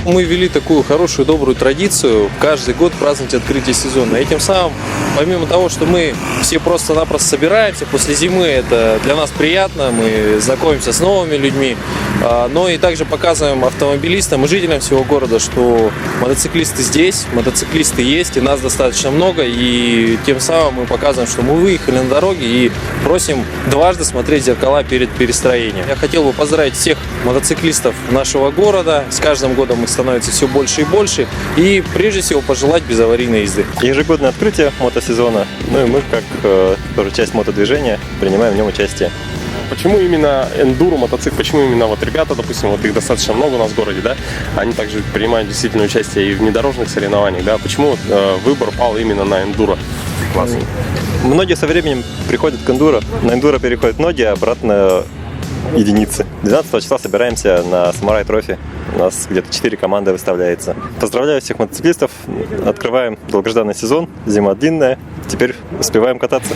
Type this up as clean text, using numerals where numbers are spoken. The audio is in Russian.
Мы ввели такую хорошую, добрую традицию каждый год праздновать открытие сезона. Этим самым, помимо того, что мы все просто-напросто собираемся после зимы, это для нас приятно, мы знакомимся с новыми людьми, но и также показываем автомобилистам и жителям всего города, что мотоциклисты здесь, мотоциклисты есть, и нас достаточно много, и тем самым мы показываем, что мы выехали на дороге и просим дважды смотреть в зеркала перед перестроением. Я хотел бы поздравить всех мотоциклистов нашего города. С каждым годом их становится все больше и больше. И прежде всего пожелать безаварийной езды. Ежегодное открытие мотосезона. Ну и мы, как тоже часть мотодвижения, принимаем в нем участие. Почему именно эндуро мотоцикл? Почему именно вот ребята, допустим, вот их достаточно много у нас в городе, да? Они также принимают действительно участие и в внедорожных соревнованиях, да? Почему выбор пал именно на эндуро класс? Многие со временем приходят к эндуро. На эндуро переходят многие, а обратно единицы. 12 числа собираемся на Самурай Трофи. У нас где-то 4 команды выставляется. Поздравляю всех мотоциклистов. Открываем долгожданный сезон. Зима длинная. Теперь успеваем кататься.